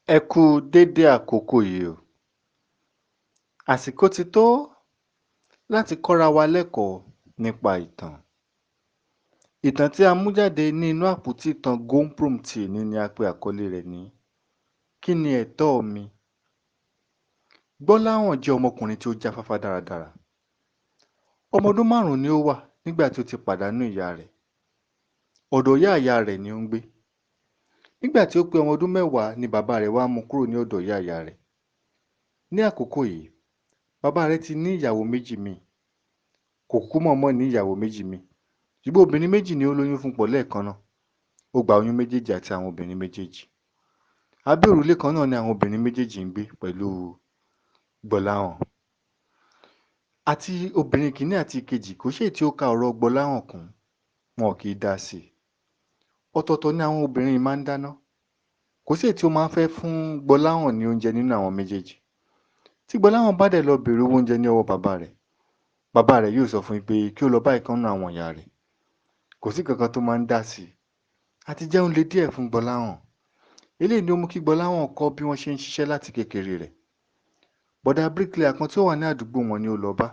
Ẹ kú dédé àkókò yìí o. Àsìkò ti tó láti kọ́ra wa lẹ́kọ̀ọ́ nípa ìtàn. Ìtàn tí a mú jáde ní inú àpótí ìtàn Gomprom ti èní ni a pe àkọlé rẹ̀ ní Kí ni ẹ̀tọ́ mi? Gbọ́láhàn jẹ́ ọmọkùnrin tí ó jáfáfá dáradára. Ọmọ ọdún 5 ni ó wà nígbà tí ó ti pàdánù ìyá rẹ̀. Ọ̀dọ̀ ìyá rẹ̀ ni ó ń gbé. Nígbà tí ó pé ọmọ ọdún 10 ni bàbá rẹ̀ wá mú kúrò ní ọ̀dọ̀ ìyá rẹ̀. Ní àkókò yìí, bàbá rẹ̀ ti ní ìyàwó méjì míì. Kò kúkú mọ̀ọ́mọ̀ ní ìyàwó méjì míì. Ṣùgbọ́n obìnrin méjì ni ó lóyún fún pọ̀ lẹ́ẹ̀kan náà. Ó gba oyún méjèèjì àti àwọn obìnrin méjèèjì. Abẹ́ òrùlé kan náà ni àwọn obìnrin méjèèjì ń gbé pẹ̀lú Gbọ́láhàn. Àti obìnrin kìíní àti ìkejì kò ṣèyí tí ó ka ọ̀rọ̀ Gbọ́láhàn kún, wọn kì í dá sí i. Ọ̀tọ̀ọ̀tọ̀ ni àwọn obìnrin máa ń dáná. Kò sí èyí tí ó máa ń fẹ́ fún Gbọ́láhàn ní oúnjẹ nínú àwọn méjèèjì. Tí Gbọ́láhàn bá dẹ̀ lọ bèrè owó oúnjẹ ní ọwọ́ bàbá rẹ̀ yóò sọ fún un pé kí ó lọ bá ìkan nínú àwọn ìyá rẹ̀. Kò sí kankan tó máa ń dá sí i. Àti jẹun le díẹ̀ fún Gbọ́láhàn. Eléyìí ni ó mú kí Gbọ́láhàn kọ́ bí wọ́n ṣe ń ṣiṣẹ́ láti kékeré rẹ̀. Bọ̀dá bricklayer kan tí ó wà ní àdúgbò wọn ni ó lọ bá.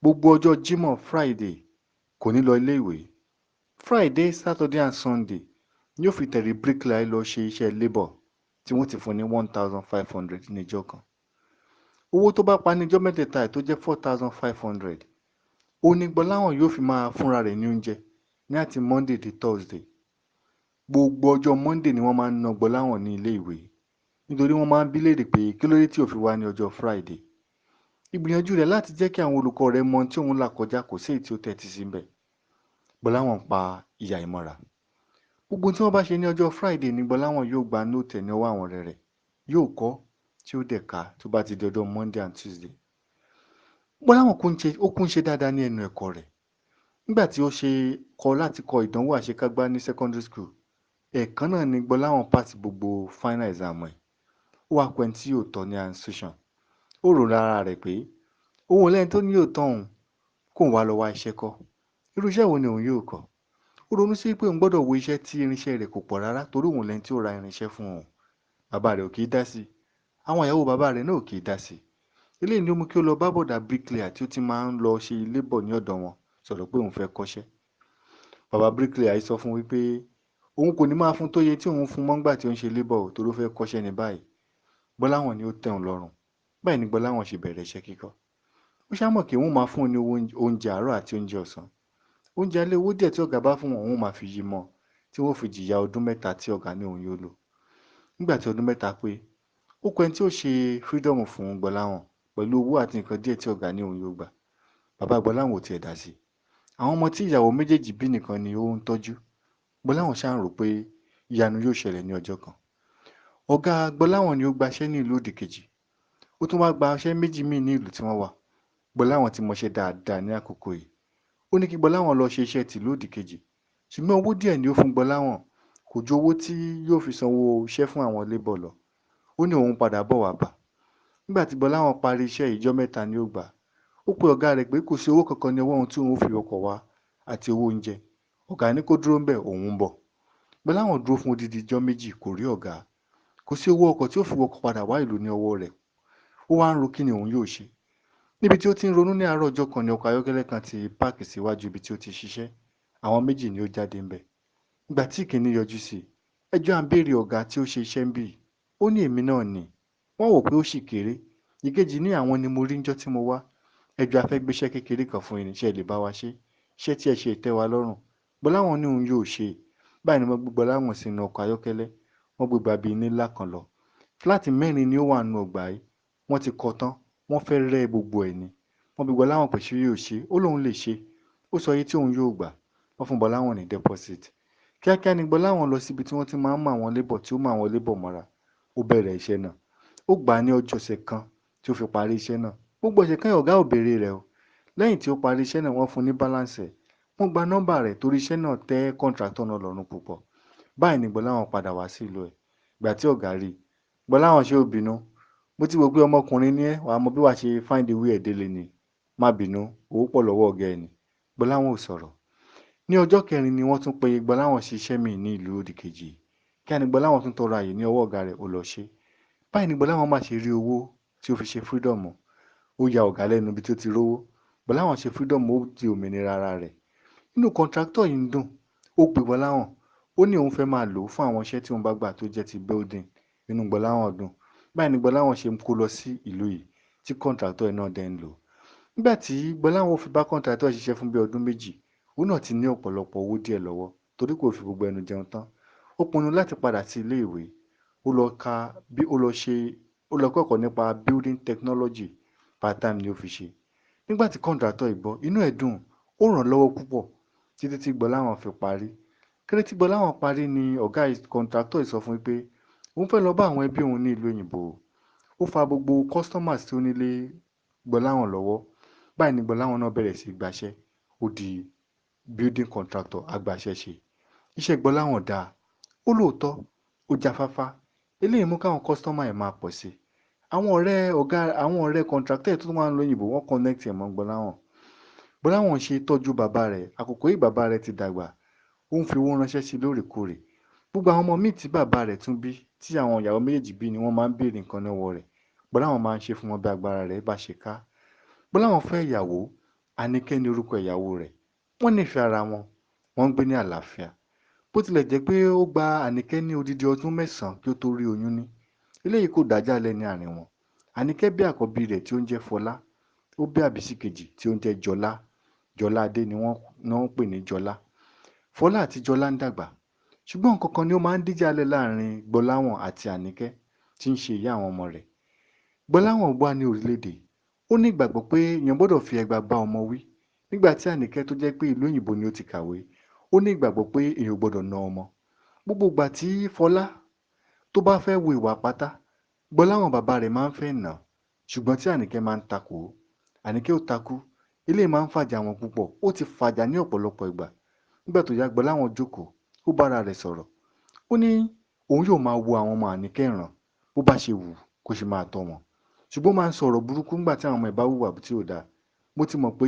Gbogbo ọjọ́ Jímọ̀ Friday kò ní lọ ilé ìwé. Friday, Saturday and Sunday ni ó fi tẹ̀lé bricklayer lọ ṣe iṣẹ́ labour tí wọ́n ti fún ní 1,500 ní ọjọ́ kan. Owó tó bá pa ní ọjọ́ mẹ́tẹ̀ẹ̀ta ẹ̀ tó jẹ́ 4,500. Ó ní Gbọ́láhàn yóò fi máa fúnra rẹ̀ ní oúnjẹ ní àti Monday dé Thursday. Gbogbo ọjọ́ Monday ni wọ́n máa ń ná Gbọ́láhàn ní ilé ìwé. Nítorí wọ́n máa ń bi léèrè pé kí ló dé tí ò fi wá ní ọjọ́ Friday. Ìgbìyànjú rẹ̀ láti jẹ́ kí àwọn olùkọ́ rẹ̀ mọ ohun tí òun là kọjá kò sí èyí tí ó tẹ́tí sí ńbẹ̀. Gbọ́láhàn pa ìyà ìmọ̀ra. Gbogbo ohun tí wọ́n bá ṣe ní ọjọ́ Friday ni Gbọ́láhàn yóò gba nóòtì ní ọwọ́ àwọn ọ̀rẹ́ rẹ̀. Yóò kọ́ tí ó dẹ̀ ka tó bá ti di ọjọ́ Monday and Tuesday. Gbọ́láhàn kún ṣe dáadáa ní ẹnu ẹ̀kọ́ rẹ̀. Nígbà tí ó ṣe kọ́ láti kọ ìdánwò àṣekágbá ní secondary school, ẹ̀ẹ̀kan náà ni Gbọ́láhàn pass gbogbo final exam ẹ̀. Ó wá pẹ́ tí yóò tọ́ ní institution. Ó rò lára rẹ̀ pé òun lẹ́ni tó ní yóò tọ́ òun kóun wá lọ wá iṣẹ́ kọ́. Irú iṣẹ́ wo ni òun yóò kọ́? Ó ronú sí pé òun gbọ́dọ̀ wo iṣẹ́ tí irinṣẹ́ rẹ̀ kò pọ̀ rárá torí òun lẹ́ni tí ó ra irinṣẹ́ fún òun. Bàbá rẹ̀ ò kì í dá sí i. Àwọn ìyàwó bàbá rẹ̀ náà ò kì í dá sí i. Eléyìí ni ó mú kí ó lọ bá bọ̀dá bricklayer tí ó ti máa ń lọ ṣe labour ní ọ̀dọ̀ wọn sọ̀rọ̀ pé òun fẹ́ kọ́ṣẹ́. Bàbá bricklayer yìí sọ fún wípé òun kò ní máa fún tó iye tí òun fún mọ́ngbà tí ó ń ṣe labour torí ó fẹ́ kọ́ṣẹ́ ní báyìí. Gbọ́láhàn ni ó tẹ́ òun lọ́rùn. Báyìí ni Gbọ́láhàn ṣe bẹ̀rẹ̀ iṣẹ́ kíkọ́. Ó ṣámọ̀ kí òun máa fún un ní oúnjẹ àárọ̀ àti oúnjẹ ọ̀sán. Oúnjẹ alẹ́ owó díẹ̀ tí ọ̀gá bá fún wọn òun máa fi yí mọ́ tí wọ́n fi jìyà ọdún 3 tí ọ̀gá ní òun yóò lò. Nígbà tí ọdún 3 pé, ó kọ ẹni tí ó ṣe freedom fún Gbọ́láhàn pẹ̀lú owó àti nǹkan díẹ̀ tí ọ̀gá ní òun yóò gbà. Bàbá Gbọ́láhàn ò tiẹ̀ dá sí i. Àwọn ọmọ tí ìyàwó méjèèjì bí nìkan ni ó ń tọ́jú. Gbọ́láhàn ṣáà ń rò pé ìyanu yóò ṣẹlẹ̀ ní ọjọ́ kan. Ọ̀gá Gbọ́láhàn ni ó gbaṣẹ́ ní ìlú òdìkejì. Ó tún wá gba iṣẹ́ méjì míì ní ìlú tí wọ́n wà. Gbọ́láhàn ti mọṣẹ́ dáadáa ní àkókò yìí. Ó ní kí Gbọ́láhàn lọ ṣe iṣẹ́ tìlú òdìkejì. Ṣùgbọ́n owó díẹ̀ ni ó fún Gbọ́láhàn. Kò ju owó tí yóò fi sanwó iṣẹ́ fún àwọn labour lọ. Ó ní òun padà bọ̀ wá bá. Nígbà tí Gbọ́láhàn parí iṣẹ́ ìjọ́ 3 ni ó gbà. Ó pe ọ̀gá rẹ̀ pé kò sí owó kankan ní ọwọ́ òun tí òun fi ọkọ̀ wá àti owó oúnjẹ. Ọ̀gá ní kó dúró ńbẹ̀ òun ń bọ̀. Gbọ́láhàn dúró fún odidi ijọ́ méjì kò rí ọ̀gá. Kò sí owó ọkọ̀ tí ó fi wọkọ̀ padà wá ìlú ní ọwọ́ rẹ̀. Ó wá ń ro kí ni òun yóò ṣe. Níbi tí ó ti ń ronú ní àárọ̀ ọjọ́ kan ni ọkọ̀ ayọ́kẹ́lẹ́ kan ti páàkì síwájú ibi tí ó ti ṣiṣẹ́. Àwọn méjì ni ó jáde ńbẹ̀. Nígbà tí ìkíní yọjú sí i, ẹjọ́ à ń béèrè ọ̀gá tí ó ṣe iṣẹ́ ń bì. Ó ní èmi náà ni. Wọ́n wò pé ó ṣì kéré. Ìkejì ní àwọn ni mo rí ńjọ́ tí mo wá. Ẹjọ́ a fẹ́ gbéṣẹ́ kékeré kan fún yín, ṣé ẹ lè bá wa ṣe? Iṣẹ́ tí ẹ ṣe tẹ́ wa lọ́rùn. Gbọ́láhàn ní òun yóò ṣe. Báyìí ni wọ́n gbé Gbọ́láhàn sínú ọkọ̀ ayọ́kẹ́lẹ́. Wọ́n gbé gbà bí ilé ńlá kan lọ. Fíláàtì 4 ni ó wà nínú ọgbà yìí. Wọ́n ti kọ́ tán. Wọ́n fẹ́ rẹ́ gbogbo ẹ̀ ni. Wọ́n bi Gbọ́láhàn pé ṣé yóò ṣe. Ó lóun lè ṣe. Ó sọ iye tí òun yóò gbà. Wọ́n fún Gbọ́láhàn ní deposit. Kíákíá ni Gbọ́láhàn lọ síbi tí wọ́n ti máa ń mọ àwọn labour tí ó mọ àwọn labour mọ́ra. Ó bẹ̀rẹ̀ iṣẹ́ náà. Ó gbà á ní ọjọ́ ọ̀sẹ̀ kan tí ó fi parí iṣẹ́ náà. Gbogbo ọ̀sẹ̀ kan ọ̀gá ò béèrè rẹ̀ o. Lẹ́yìn tí ó parí iṣẹ́ náà wọ́n fún un ní balance ẹ̀. Wọ́n gba nọ́mbà rẹ̀ torí iṣẹ́ náà tẹ́ contractor náà lọ́rùn púpọ̀. Báyìí ni Gbọ́láhàn padà wá sí ìlú ẹ̀. Ìgbà tí ọ̀gá rí i, Gbọ́láhàn ṣé ò bínú. Mo ti wò pé ọmọkùnrin ni ẹ́, wàá mọ bí wàá ṣe find a way ẹ̀ délé ni. Má bínú, owó pọ̀ lọ́wọ́ ọ̀gá ẹ̀ ni. Gbọ́láhàn ò sọ̀rọ̀. Ní ọjọ́ kẹrin ni wọ́n tún pe Gbọ́láhàn sí iṣẹ́ míì ní ìlú òdìkejì. kí á ní Gbọ́láhàn tún tọrọ àyè ní ọwọ́ ọ̀gá rẹ̀ ó lọ ṣe. Báyìí ni Gbọ́láhàn má ṣe rí owó tí ó fi ṣe freedom. Ó ya ọ̀gá lẹ́nu ibi tí ó ti rówó. Gbọ́láhàn ṣe freedom, ó di òmìnira ara rẹ̀. Inú kọ̀ǹtráktọ̀ yìí ń dùn. Ó pe Gbọ́láhàn. Ó ní òun fẹ́ máa lò ó fún àwọn iṣẹ́ tí òun bá gbà tó jẹ́ ti building. Inú Gbọ́láhàn dùn. Báyìí ni Gbọ́láhàn ṣe kó lọ sí ìlú yìí tí kọ̀ǹtráktọ̀ yìí náà dẹ̀ ń lò. Nígbà tí Gbọ́láhàn fi bá kọ̀ǹtráktọ̀ ṣiṣẹ́ fún bí ọdún méjì, òun náà ti ní ọ̀pọ̀lọpọ̀ owó díẹ̀ lọ́wọ́ torí kò fi gbogbo ẹnu jẹun tán. Ó pinnu láti padà sí ilé ìwé. Ó lọ kẹ́kọ̀ọ́ nípa building technology. Part time ni ó fi ṣe. Nígbà tí kọ̀ǹtráktọ̀ yìí gbọ́, inú ẹ̀ dùn. Ó ràn lọ́wọ́ púpọ̀ títí tí Gbọ́láhàn fi parí. Kété tí Gbọ́láhàn parí ni ọ̀gá kọ̀ǹtráktọ̀ yìí sọ fún un pé òun fẹ́ lọ bá àwọn ẹbí òun ní ìlú òyìnbó. Ó fa gbogbo customers tí ó nílé Gbọ́láhàn lọ́wọ́. Báyìí ni Gbọ́láhàn náà bẹ̀rẹ̀ sí gbaṣẹ́. Ó di building contractor agbaṣẹ́ṣe. Iṣẹ́ Gbọ́láhàn dáa. Ó lóòótọ́, ó jáfáfá. Eléyìí mú káwọn customer ẹ̀ máa pọ̀ sí. Àwọn ọ̀rẹ́ contractor tó wà ní òyìnbó wọ́n connect ẹ̀ mọ́ Gbọ́láhàn. Gbọ́láhàn ṣe tọ́jú bàbá rẹ̀. Àkókò yìí bàbá rẹ̀ ti dàgbà. Ó ń fi owó ránṣẹ́ sí lóòrèkóòrè. Gbogbo àwọn ọmọ míì tí bàbá rẹ̀ tún bí, tí àwọn ìyàwó méjèèjì bí ni wọ́n máa ń béèrè nǹkan lọ́wọ́ rẹ̀. Gbọ́láhàn máa ń ṣe fún wọn bí agbára rẹ̀ bá ṣe ká. Gbọ́láhàn fẹ́ ìyàwó. Àníkẹ́ ni orúkọ ìyàwó rẹ̀. Wọ́n nífẹ̀ẹ́ ara wọn. Wọ́n ń gbé ní àlàáfíà. Bó tilẹ̀ jẹ́ pé ó gba Àníkẹ́ ní odidi ọdún 9 kí ó tó rí oyún ní. Eléyìí kò dájálẹ̀ ní àárín wọn. Àníkẹ́ bí àkọ́bí rẹ̀ tí ó ń jẹ́ Fọlá. Ó bí àbísí kejì tí ó ń jẹ́ Jọlá. Jọládé ni wọ́n ń pè ní Jọlá. Fọlá àti Jọlá ń dàgbà. Ṣùgbọ́n nǹkan kan ni ó máa ń díjàlẹ̀ láàrin Gbọ́láhàn àti Àníkẹ́ tí ń ṣe ìyá àwọn ọmọ rẹ̀. Gbọ́láhàn wà ní orílẹ̀-èdè. Ó ní ìgbàgbọ́ pé èèyàn gbọ́dọ̀ fi ẹgba bá ọmọ wí. Nígbà tí Àníkẹ́ tó jẹ́ pé ìlú òyìnbó ni ó ti kàwé, ó ní ìgbàgbọ́ pé èèyàn gbọ́dọ̀ na ọmọ. Gbogbo ìgbà tí Fọlá tó bá fẹ́ wo ìwà pátá, Gbọ́láhàn bàbá rẹ̀ máa ń fẹ́ nà. Ṣùgbọ́n tí Àníkẹ́ máa ń takò. Àníkẹ́ ò takú. Eléyìí máa ń fàjà wọn púpọ̀. Ó ti fàjà ní ọ̀pọ̀lọpọ̀ ìgbà. Nígbà tó yá Gbọ́láhàn jókòó, ó bá ara rẹ̀ sọ̀rọ̀. Ó ní òun yóò máa wo àwọn ọmọ Àníkẹ́ ìran bó bá ṣe wù kó ṣe máa tọ́ wọn. Ṣùgbọ́n ó máa ń sọ̀rọ̀ burúkú nígbà tí àwọn ọmọ ẹ̀ bá hùwà tí ò dáa. Mo ti mọ̀ pé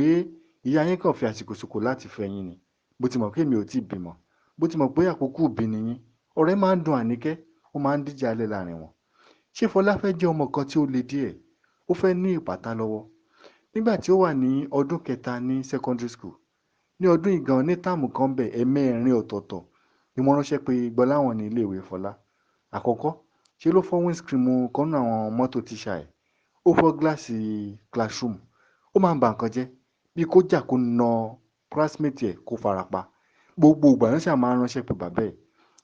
ìyá yín kàn fi àsìkò ṣòkò láti fẹ́ yín ni. Mo ti mọ̀ pé èmi ò tí ì bímọ. Mo ti mọ̀ pé àkókò òbí ni yín. Ọ̀rẹ́ máa ń dùn Àníkẹ́. Ó máa ń díjàlẹ̀ láàrin wọn. Ṣé Fọlá fẹ́ jẹ́ ọmọ kan tí ó le díẹ̀? Ó fẹ́ ní ìpátá lọ́wọ́. Nígbà tí ó wà ní ọdún kẹta ní secondary school, ní ọdún ìgan ní táàmù kan bẹ̀ ẹ̀mẹ́rin ọ̀tọ̀ọ̀tọ̀ ni wọ́n ránṣẹ́ pé Gbọ́láhàn ní ilé ìwé Fọlá. Àkọ́kọ́, ṣe ló fọ́ windscreen kan nínú àwọn mọ́tò tíṣà ẹ̀. Ó fọ́ gíláàsì classroom. Ó máa ń ba nǹkan jẹ́. Bí kó jà kó na classmate ẹ̀ kó farapa. Gbogbo ìgbà náà ṣáà máa ń ránṣẹ́ pé bàbá ẹ̀.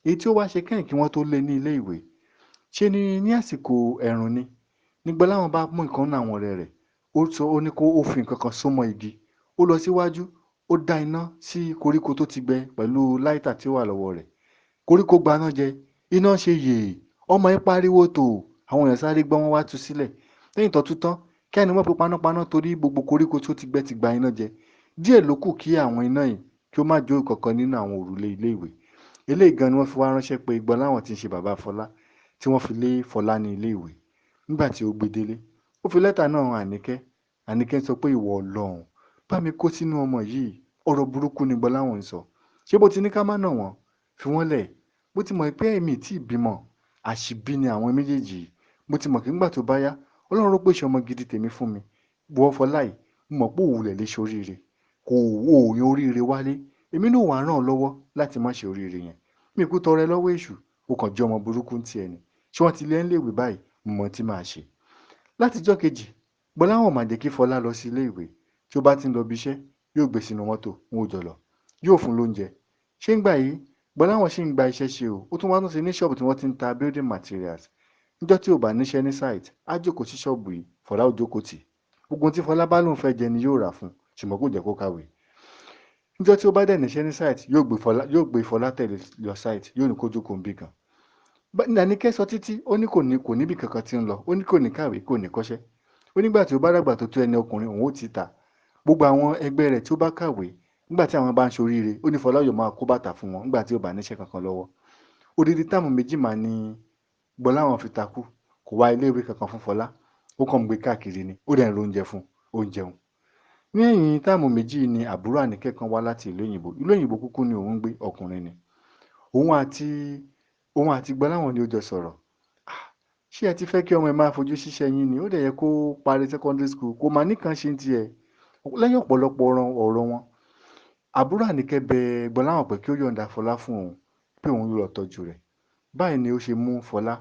Èyí tí ó wá ṣe kẹ́yìn kí wọ́n tó lé ní ilé ìwé. Ṣé ní àsìkò ẹ̀rùn ni? Ní Gbọ́láhàn bá mú ìkan nínú àwọn ọ̀rẹ́ rẹ̀. Ó ní kó fi nǹkan kan sún mọ́ igi. Ó lọ síwájú. Ó dá iná sí koríko tó ti gbẹ pẹ̀lú láìtà tí ó wà lọ́wọ́ rẹ̀. Koríko gbaná jẹ. Iná ṣe yèè. Ọmọ ẹ̀ pariwo tò. Àwọn èèyàn sáré gbọ́ wọn wá tú sílẹ̀. Lẹ́yìn tó tú tán, kí ẹni wọ́n fi panápaná torí gbogbo koríko tí ó ti gbẹ ti gba iná jẹ. Díẹ̀ ló kù kí àwọn iná yìí kí ó má jó ìkankan nínú àwọn òrùlé ilé ìwé. Eléyìí gan ni wọ́n fi wá ránṣẹ́ pé Gbọ́láhàn tí ń ṣe bàbá Fọlá tí wọ́n fi lé Fọlá ní ilé ìwé. Nígbà tí ó gbé délé, ó fi lẹ́tà náà hàn Àníkẹ́. Àníkẹ́ sọ pé ìwọ Ọlọ́run bá mi kó sínú ọmọ yìí. Ọ̀rọ̀ burúkú ni Gbọ́láhàn ń sọ. Ṣé bó ti ní ká má nà wọ́n? Fi wọ́n lẹ̀. Bó ti mọ̀ pé èmi tí ì bímọ. Àṣìbí ni àwọn méjèèjì. Mo ti mọ̀ pé nígbà tó bá yá, Ọlọ́run ló pèsè ọmọ gidi tèmi fún mi. Wọ Fọlá yìí, mo mọ̀ pé òun lè ṣe oríire. Kò yan oríire wálé. Èmi náà wà ràn ọ́ lọ́wọ́ láti má ṣe oríire yẹn. Mi kú tọrẹ lọ́wọ́ èṣù. Ó kàn jẹ́ ọmọ burúkú ń tiẹ̀ ni. Ṣé wọ́n ti lé ń léèwé báyìí? Mo mọ̀ tí màá ṣe. Látijọ́ kejì, Gbọ́láhàn máa jẹ́ kí Fọlá lọ sí ilé ìwé. Tí ó bá ti ń lọ ibi iṣẹ́, yóò gbé sínú mọ́tò, wọn ò jọ lọ. Yóò fún lóúnjẹ. Ṣé ń gbà yìí? Gbọ́láhàn ṣì ń gba iṣẹ́ ṣe o. Ó tún wá tún ṣe ní ṣọ́ọ̀bù tí wọ́n ti ń ta building materials. Níjọ́ tí ò bá níṣẹ́ ní site, á jókòó sí ṣọ́ọ̀bù yìí. Fọlá ò jókòó tì. Gbogbo ohun tí Fọlá bá lóun fẹ́ jẹ ni yóò rà fún, ṣùgbọ́n kò jẹ́ kó kàwé. Níjọ́ tí ó bá dẹ̀ níṣẹ́ ní site, yóò gbé Fọlá tẹ̀lé lọ site, yóò ní kó jókòó níbì kan. Àníkẹ́ sọ títí, ó ní kò níbì kankan tí ń lọ. Ó ní kò ní kàwé, kò ní kọ́ṣẹ́. Ó nígbà tí ó bá dàgbà tó tó ẹni ọkùnrin, òun ó ti ta. Gbogbo àwọn ẹgbẹ́ rẹ̀ tí ó bá kàwé, nígbà tí àwọn bá ń ṣoríire, ó ní Fọlá yóò máa kó bàtà fún wọn nígbà tí ó bá níṣẹ́ kankan lọ́wọ́. Odidi táàmù méjì máa ní Gbọ́láhàn fi takú. Kò wá ilé ìwé kankan fún Fọlá. Ó kàn ń gbé káàkiri ni. Ó dẹ̀ ń ro oúnjẹ fún, ó ń jẹun. Ní ẹ̀yìn táàmù méjì ni àbúrò Àníkẹ́ kan wá láti ìlú òyìnbó. Ìlú òyìnbó kúkú ni òun ń gbé, ọkùnrin ni. Òun àti òun àti Gbọ́láhàn ni ó jọ sọ̀rọ̀. "Ah, ṣé ẹ ti fẹ́ kí ọmọ ẹ máa fojú ṣiṣẹ́ yín ni? Ó dẹ̀ yẹ kó parí secondary school, kó máa nìkan ṣe ń tiẹ̀." Lẹ́yìn ọ̀pọ̀lọpọ̀ ọ̀rọ̀ wọn, àbúrò Àníkẹ́ bẹ Gbọ́láhàn pé kí ó yọ̀ǹda Fọlá fún òun, pé òun yóò lọ tọ́jú rẹ̀. Báyìí ni ó ṣe mú Fọlá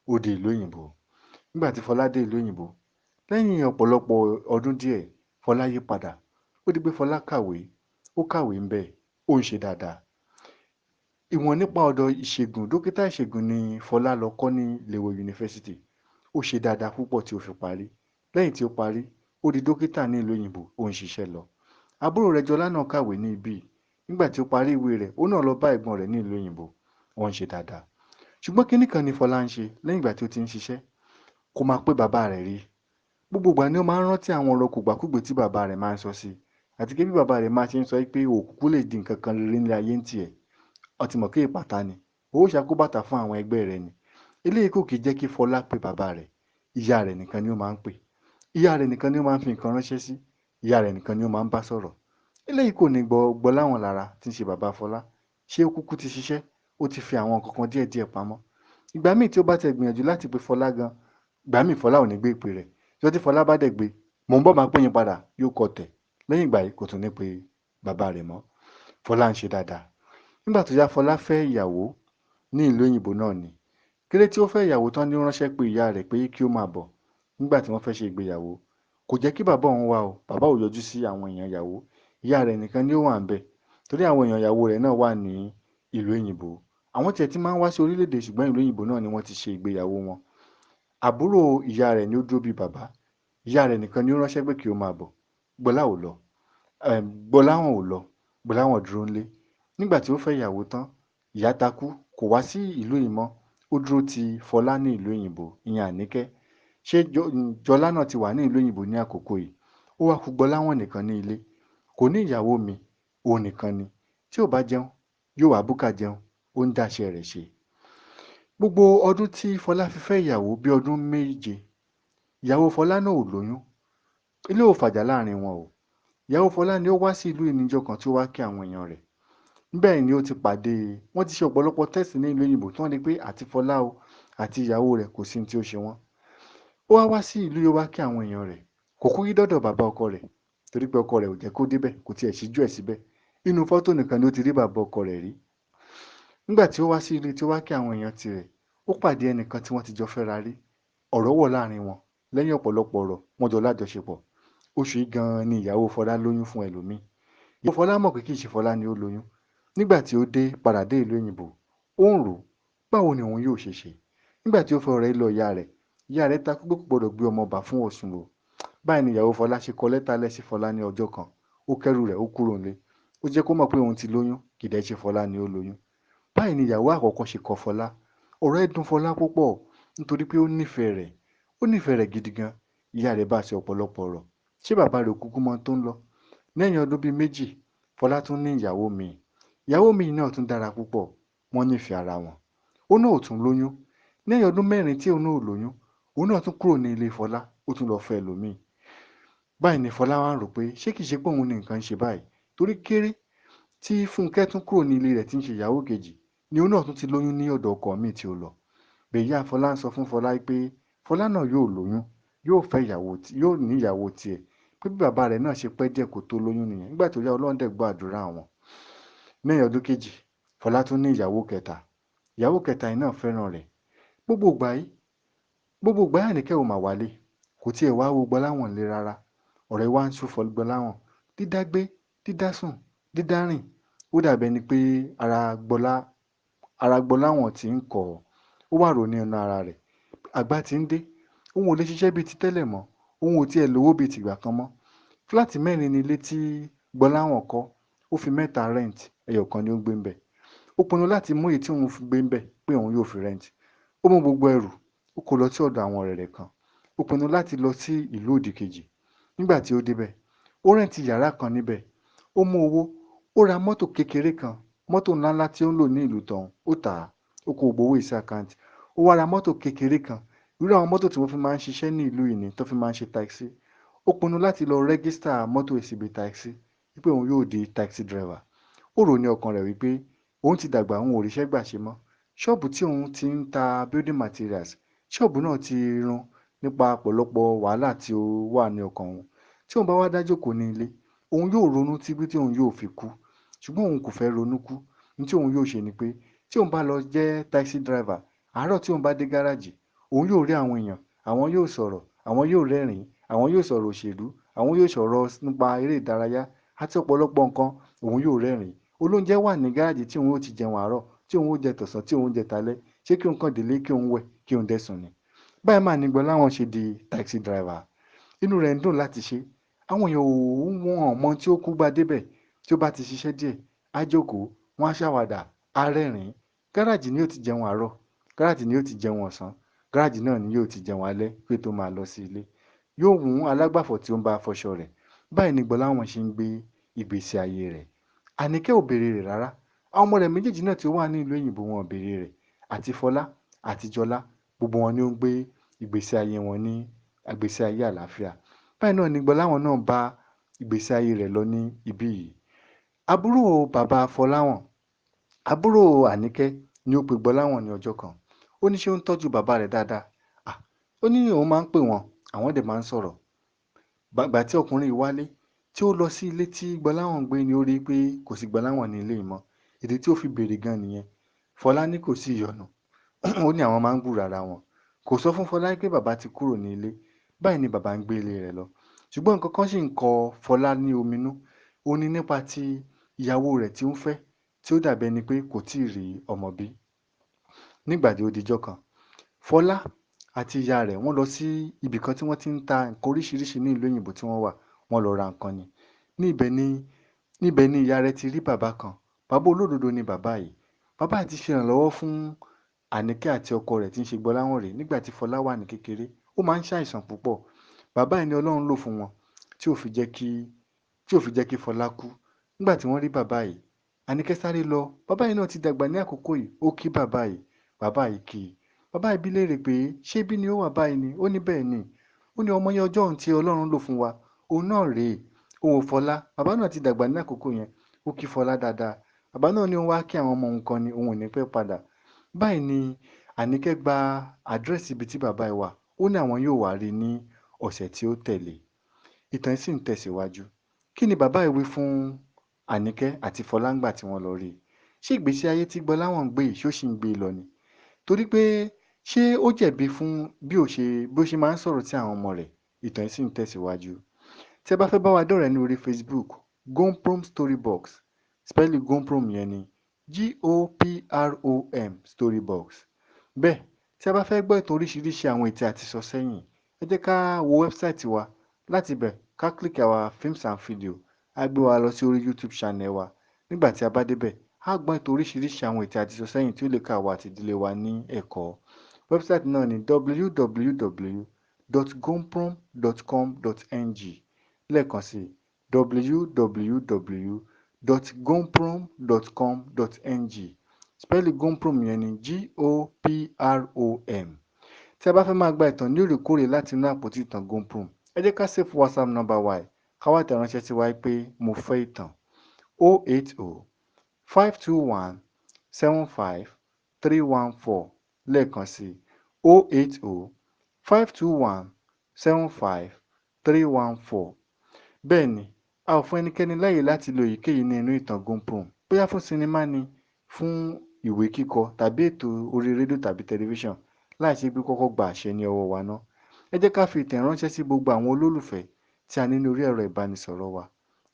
ó dé ìlú òyìnbó. Nígbà tí Fọlá dé ìlú òyìnbó, lẹ́yìn ọ̀pọ̀lọpọ̀ ọdún díẹ̀, Fọlá yí padà. Ó di pé Fọlá kàwé, ó kàwé ń bẹ̀, ó ń ṣe dáadáa. Ìmọ̀ nípa ọ̀dọ̀ ìṣègùn, dókítà ìṣègùn ni Fọlá lọ kọ́ ní Iléèwé yunifásítì. Ó ṣe dáadáa púpọ̀ tí ó fi parí. Lẹ́yìn tí ó parí, ó di dókítà ní ìlú òyìnbó, ó ń ṣiṣẹ́ lọ. Àbúrò rẹ̀ Jọlá náà kàwé ní ibí. Nígbà tí ó parí ìwé rẹ̀, ó náà lọ bá ẹ̀gbọ́n rẹ̀ ní ìlú òyìnbó, wọ́n ń ṣe dáadáa. Ṣùgbọ́n kíní kan ni Fọlá ń ṣe lẹ́yìn ìgbà tí ó ti ń ṣiṣẹ́, kò máa pé bàbá rẹ̀ rí. Gbogbo ìgbà ni ó máa ń rántí àwọn ọ̀rọ̀ kògbàkúgbè tí bàbá rẹ̀ máa ń sọ sí i, àti pé bí bàbá rẹ̀ máa ṣe ń sọ pé òkùnkùn lè di nǹkan kan rere nílé ayé ń tiẹ̀. Ó ti mọ̀ pé ìpàtà ni, ó ṣàkóbàtà fún àwọn ẹgbẹ́ rẹ̀ ni. Eléyìí kò kì í jẹ́ kí Fọlá pé bàbá rẹ̀. Ìyá rẹ̀ nìkan ni ó máa ń pè. Ìyá rẹ̀ nìkan ni ó máa ń fi nǹkan ránṣẹ́ sí. Ìyá rẹ̀ nìkan ni ó máa ń bá sọ̀rọ̀. Eléyìí kò ní Gbọ́láhàn lára tí ń ṣe bàbá Fọlá. Ṣé ó kúkú ti ṣiṣẹ́? Ó ti fi àwọn nǹkan kan díẹ̀díẹ̀ pamọ́. Ìgbà míì tí ó bá tẹ gbìyànjú láti pe Fọlá gan, ìgbà míì Fọlá ò ní gbé ìpè rẹ̀. Ọjọ́ tí Fọlá bá dẹ̀ gbé, mò ń bọ̀ máa pè yín padà, yóò kọ tẹ̀. Lẹ́yìn ìgbà yìí kò tún ní pe bàbá rẹ̀ mọ́. Fọlá ń ṣe dáadáa. Nígbà tó yá, Fọlá fẹ́ ìyàwó ní ìlú òyìnbó náà ni. Kété tí ó fẹ́ ìyàwó tán ni ó ránṣẹ́ pé ìyá rẹ̀ pé kí ó máa bọ̀. Nígbà tí wọ́n fẹ́ ṣe ìgbéyàwó, kò jẹ́ kí bàbá òun wá o. Bàbá ò yọjú sí àwọn èèyàn ìyàwó. Ìyá rẹ̀ nìkan ni ó wà ńbẹ̀. Torí àwọn èèyàn ìyàwó rẹ̀ náà wà ní ìlú òyìnbó. Àwọn tiẹ̀ tí máa ń wá sí orílẹ̀-èdè, ṣùgbọ́n ìlú òyìnbó náà ni wọ́n ti ṣe ìgbéyàwó wọn. Àbúrò ìyá rẹ̀ ni ó dúró bí bàbá. Ìyá rẹ̀ nìkan ni ó ránṣẹ́ pé kí ó máa bọ̀. Gbọ́láhàn ò lọ. Gbọ́láhàn dúró ńlé. Nígbà tí ó fẹ́ ìyàwó tán, ìyá takú, kò wá sí ìlú yìí mọ́. Ó dúró ti Fọlá ní ìlú òyìnbó, ìyẹn Àníkẹ́. Ṣé Jọlá náà ti wà ní ìlú òyìnbó ní àkókò yìí? Ó wá kù Gbọ́láhàn nìkan ní ilé. Kò ní ìyàwó mi, òun nìkan ni. Tí ò bá jẹun, yóò wá búkà jẹun. Ó ń dáṣẹ́ rẹ̀ ṣe. Gbogbo ọdún tí Fọlá fi fẹ́ ìyàwó, bí ọdún méje, ìyàwó Fọlá náà ò lóyún. Ilé ò fàjà láàrin wọn o. Ìyàwó Fọlá ni ó wá sí ìlú yìí níjọ́ kan tí ó wá kí àwọn èèyàn rẹ̀. Bẹ́ẹ̀ ni ó ti pàdé. Wọ́n ti ṣe ọ̀pọ̀lọpọ̀ tẹ́sì ní ìlú òyìnbó tí wọ́n rí pé àti Fọlá o àti ìyàwó rẹ̀ kò sí ohun tí ó ṣe wọ́n. Ó wá sí ìlú yìí, ó wá kí àwọn èèyàn rẹ̀. Kò kúkú dọ́dọ̀ bàbá ọkọ rẹ̀, torí pé ọkọ rẹ̀ ò jẹ́ kó débẹ̀, kò tiẹ̀ ṣíjú ẹ̀ síbẹ̀. Inú fọ́tò nìkan ni ó ti rí bàbá ọkọ rẹ̀ rí. Nígbà tí ó wá sí ilé tí ó wá kí àwọn èèyàn tirẹ̀, ó pàdé ẹnìkan tí wọ́n ti jọ fẹ́ra rí. Ọ̀rọ̀ wọ̀ láàrin wọn. Lẹ́yìn ọ̀pọ̀lọpọ̀ ọ̀rọ̀, wọ́n jọ lájọṣepọ̀. Oṣù yìí gan-an ni ìyàwó Fọlá lóyún fún ẹlòmíì. Ìyàwó Fọlá mọ̀ pé kì í ṣe Fọlá ni ó lóyún. Nígbà tí ó padà dé ìlú òyìnbó, ó ń rò báwo ni òun yóò ṣe ṣe. Nígbà tí ó fẹ́ ọ̀rọ̀ yìí lọ ìyá rẹ̀ takú pé kò gbọdọ̀ gbé ọmọ bà fún Ọ̀ṣun o. Báyìí ni ìyàwó Fọlá ṣe kọ lẹ́tà lẹ̀ sí Fọlá ní ọjọ́ kan. Ó kẹ́rù rẹ̀, ó kúrò nílé. Ó jẹ́ kó mọ̀ pé òun ti lóyún, kì í dẹ̀ ṣe Fọlá ni ó lóyún. Báyìí ni ìyàwó àkọ́kọ́ ṣe kọ Fọlá. Ọ̀rọ̀ ẹ̀ dùn Fọlá púpọ̀ nítorí pé ó nífẹ̀ẹ́ rẹ̀. Ó nífẹ̀ẹ́ rẹ̀ gidi gan. Ìyá rẹ̀ bá ṣe ọ̀pọ̀lọpọ̀ ọ̀rọ̀. Ṣé bàbá rẹ̀ kúkú mọ tó ń lọ? Lẹ́yìn ọdún bíi méjì, Fọlá tún ní ìyàwó mi. Ìyàwó mi náà tún dára púpọ̀. Wọ́n nífẹ̀ẹ́ ara wọn. Ó náà ò tún lóyún. Lẹ́yìn ọdún mẹ́rin tí òun náà ò lóyún, òun náà tún kúrò ní ilé Fọlá. Ó tún lọ fẹ́ ẹlòmíì. Báyìí ni Fọlá wá ń rò pé ṣé kìí ṣe pé òun ní nǹkan ṣe báyìí. Torí kéré tí Fúnkẹ́ tún kúrò ní ilé rẹ̀ tí ń ṣe ìyàwó kejì, ni òun náà tún ti lóyún ní ọ̀dọ̀ ọkọ míì tí ó lọ. Bẹ̀yà Fọlá ń sọ fún Fọlá pé Fọlá náà yóò lóyún, yóò fẹ́ ìyàwó, yóò ní ìyàwó tiẹ̀. Pé bí bàbá rẹ̀ náà ṣe pẹ́ díẹ̀ kó tó lóyún nìyẹn. Nígbà tó yá, Ọlọ́run dẹ̀ gbọ́ àdúrà wọn. Lẹ́yìn ọdún kejì, Fọlá tún ní ìyàwó kẹta. Ìyàwó kẹta yìí náà fẹ́ràn rẹ̀. Gbogbo ìgbà yà Àníkẹ́ ò mà wálé. Kò tiẹ̀ wá wo Gbọ́láhàn lé rárá. Ọ̀rẹ́ wa ń sú Gbọ́láhàn. Dídágbé, dídásùn, dídárìn. Ó dàbí ẹni pé ara Gbọ́láhàn ti ń kọ̀ ọ́. Ó wà rò ní inú ara rẹ̀. Àgbà ti ń dé. Òun ò lè ṣiṣẹ́ bíi ti tẹ́lẹ̀ mọ́. Òun ò tiẹ̀ lówó bíi tìgbà kan mọ́. Fúláàtì 4 ni ilé tí Gbọ́láhàn kọ́. Ó fi 3 rent, ẹyọ kan ni ó ń gbé ń bẹ̀. Ó pinnu láti mú èyí tí òun fi gbé ń bẹ̀ pé òun yóò fi rent. Ó mú gbogbo ẹrù, ó kó lọ sí ọ̀dọ̀ àwọn ọ̀rẹ́ rẹ̀ kan. Ó pinnu láti lọ sí ìlú òdìkejì. Nígbà tí ó débẹ̀, ó rẹ́ǹtì yàrá kan níbẹ̀. Ó mú owó, ó ra mọ́tò kékeré kan, mọ́tò ńláńlá tí ó ń lò ní ìlú tọ̀hún, ó tà á, ó kó gbogbo owó sí àkáǹtì. Ó wá ra mọ́tò kékeré kan, irú àwọn mọ́tò tí wọ́n fi máa ń ṣiṣẹ́ ní ìlú yìí ni, tó fi máa ń ṣe taxi. Ó pinnu láti lọ rẹ́gísítà mọ́tò síbi taxi, wípé òun yóò di taxi driver. Ó rò ní ọkàn rẹ̀ wípé òun ti dàgbà, òun ò ríṣẹ́ gbà ṣe mọ́. ṣọ́ọ̀bù tí òun ti ń ta building materials, ṣọ́ọ̀bù náà ti run nípa ọ̀pọ̀lọpọ̀ wàhálà tí ó wà ní ọkàn òun. Tí òun bá wá dá jókòó ní ilé, òun yóò ronú títí tí òun yóò fi kú, ṣùgbọ́n òun kò fẹ́ ronú kú. Ní tí òun yóò ṣe ni pé tí òun bá lọ jẹ́ taxi driver, àárọ̀ tí òun bá dé gáràjì, òun yóò rí àwọn èèyàn, àwọn yóò sọ̀rọ̀, àwọn yóò rẹ́rìn-ín, àwọn yóò sọ̀rọ̀ òṣèlú, àwọn yóò sọ̀rọ̀ nípa eré ìdárayá àti ọ̀pọ̀lọpọ̀ nǹkan, òun yóò rẹ́rìn-ín. Olóúnjẹ wà ní gáràjì tí òun ó ti jẹun àárọ̀, tí òun ó jẹ tọ̀sán, tí òun ó jẹ talẹ́. Ṣé kí òun kàn délé kí òun wẹ̀, kí òun dẹ̀ sùn ni? Báyìí mà ní Gbọ́láhàn ṣe di taxi driver. Inú rẹ̀ ń dùn láti ṣe. Àwọn èèyàn wọn mọ tí ó kú bá débẹ̀. Tí ó bá ti ṣiṣẹ́ díẹ̀, á jókòó, wọ́n á ṣàwàdà, á rẹ́rìn-ín. Gáràjì ni yóò ti jẹun àárọ̀, gáràjì ni yóò ti jẹun ọ̀sán, gáràjì náà ni yóò ti jẹun alẹ́ pé tó máa lọ sí ilé. Yóò mú alágbàfọ̀ tí ó ń bá fọṣọ rẹ̀. Báyìí ni Gbọ́láhàn ṣe ń gbé ìgbésí ayé rẹ̀. Àníkẹ́ ò béèrè rẹ̀ rárá. Àwọn ọmọ rẹ̀ méjèèjì náà tí ó wà ní ìlú òyìnbó wọn ò béèrè rẹ̀. Àti Fọlá àti Jọlá, gbogbo wọn ni ó ń gbé ìgbésí ayé wọn ní ìgbésí ayé àlàáfíà. Báyìí náà ni Gbọ́láhàn náà bá ìgbésí ayé rẹ̀ lọ ní ibí yìí. Àbúrò bàbá Fọláhàn, àbúrò Àníkẹ́ ni ó pe Gbọ́láhàn ní ọjọ́ kan. Ó ní ṣé ó ń tọ́jú bàbá rẹ̀ dáadáa. Ó ní òun máa ń pè wọ́n, àwọn dẹ̀ máa ń sọ̀rọ̀. Gbàgbà tí ọkùnrin yìí wálé, tí ó lọ sí ilé tí Gbọ́láhàn gbé ni ó rí pé kò sí Gbọ́láhàn ní ilé mọ́. Ìdí tí ó fi béèrè gan nìyẹn. Fọlá ní kò sí ìyọnu. Ó ní àwọn máa ń gbúròó ara wọn. Kò sọ fún Fọlá pé bàbá ti kúrò ní ilé. Báyìí ni bàbá ń gbé ilé rẹ̀ lọ. Ṣùgbọ́n nǹkan kan sì ń kọ Fọlá ní ominú. Ó ní nípa ti ìyàwó rẹ̀ tí ó ń fẹ́, tí ó dàbí ẹni pé kò tíì rí ọmọ bí. Nígbà tí ó dijọ́ kan, Fọlá àti ìyá rẹ̀ wọ́n lọ sí ibì kan tí wọ́n ti ń ta nǹkan oríṣiríṣi ní ìlú òyìnbó tí wọ́n wà. Wọ́n lọ ra nǹkan ni. Níbẹ̀ ni ìyá rẹ̀ ti rí bàbá kan. Bàbá olódodo ni bàbá yìí. Bàbá yìí ti ṣe ìrànlọ́wọ́ fún Àníkẹ́ àti ọkọ rẹ̀ tí ń ṣe Gbọ́láhàn rẹ̀ nígbà tí Fọlá wà ní kékeré. Ó máa ń ṣàìsàn púpọ̀. Bàbá yìí ni Ọlọ́run lò fún wọn tí ò fi jẹ́ kí Fọlá kú. Nígbà tí wọ́n rí bàbá yìí, Àníkẹ́ sáré lọ. Bàbá yìí náà ti dàgbà ní àkókò yìí. Ó kí bàbá yìí. Bàbá yìí kì í. Bàbá yìí bi léèrè pé ṣé bí ni ó wà báyìí ni? Ó ní bẹ́ẹ̀ ni. Ó ní ọmọ yẹn ọjọ́ ohun tí Ọlọ́run lò fún wa. Òun náà rèé. Òun Fọlá. Bàbá náà ti dàgbà ní àkókò yẹn. Ó kí Fọlá dáadáa. Bàbá náà ní òun wá kí àwọn ọmọ òun kan ni òun ò ní pẹ́ padà. Báyìí ni Àníkẹ́ gba àdírẹ́sì ibi tí bàbá yìí wà. Ó ní àwọn yóò wá rí ní ọ̀sẹ̀ tí ó tẹ̀lé. Ìtàn sì ń tẹ̀síwájú. Kí ni bàbá yìí wí fún Àníkẹ́ àti Fọlá ńgbà tí wọ́n lọ rí i? Ṣé ìgbésí ayé tí Gbọ́láhàn ń gbé yìí ṣó sì ń gbé lọ ni? Torí pé ṣé ó jẹ̀bi fún bí ó ṣe máa ń sọ̀rọ̀ sí àwọn ọmọ rẹ̀? Ìtàn sì ń tẹ̀síwájú. Tí ẹ bá fẹ́ bá wa dọ̀rẹ́ ní orí Facebook, Gomprom Storybox. Spẹ́lì Gomprom yẹn ni Goprom Storybox. Bẹ́ẹ̀ tí a bá fẹ́ gbọ́ ìtàn oríṣiríṣi àwọn ètò àti sọ sẹ́yìn, ẹ jẹ́ ká wo wẹ́bsáìtì wa. Láti bẹ̀ ká click our films and video. Á gbé wa lọ sí orí YouTube channel wa. Nígbà tí a bá débẹ̀, á gbọ́ ìtàn oríṣiríṣi àwọn ètò àti sọ sẹ́yìn tí ó lè ká wa àti ìdílé wa ní ẹ̀kọ́. Wẹ́bsáìtì náà ni www.gomprom.com.ng. Lẹ́ẹ̀kan sí www.gomprom.com.ng. Spẹ́lì Gomprom yẹn ni Goprom. Tí a bá fẹ́ máa gba ìtàn ní òrèkóòrè láti inú àpótí ìtàn Gomprom, ẹ jẹ́ ká save WhatsApp number wa ká wá tẹ̀ ránṣẹ́ sí wa pé mo fẹ́ ìtàn 080-521-75314. Lẹ́ẹ̀kan sí 080-521-75314. Bẹ́ẹ̀ ni, a ò fún ẹnikẹ́ni láyè láti lo èyíkéyìí ní inú ìtàn Gomprom, bóyá fún sinimá ni, fún ìwé kíkọ tàbí ètò orí rédíò tàbí tẹlifíṣàn, láì ṣe pé kọ́kọ́ gba àṣẹ ní ọwọ́ wa ná. Ẹ jẹ́ ká fi ìtàn ránṣẹ́ sí gbogbo àwọn olólùfẹ́ tí a ní ní orí ẹ̀rọ ìbánisọ̀rọ̀ wa.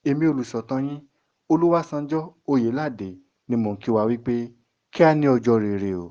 Èmi olùsọ̀tàn yín, Olúwaṣánjọ́ Oyèládé ni mò ń kí wa wípé kí á ní ọjọ́ rere o.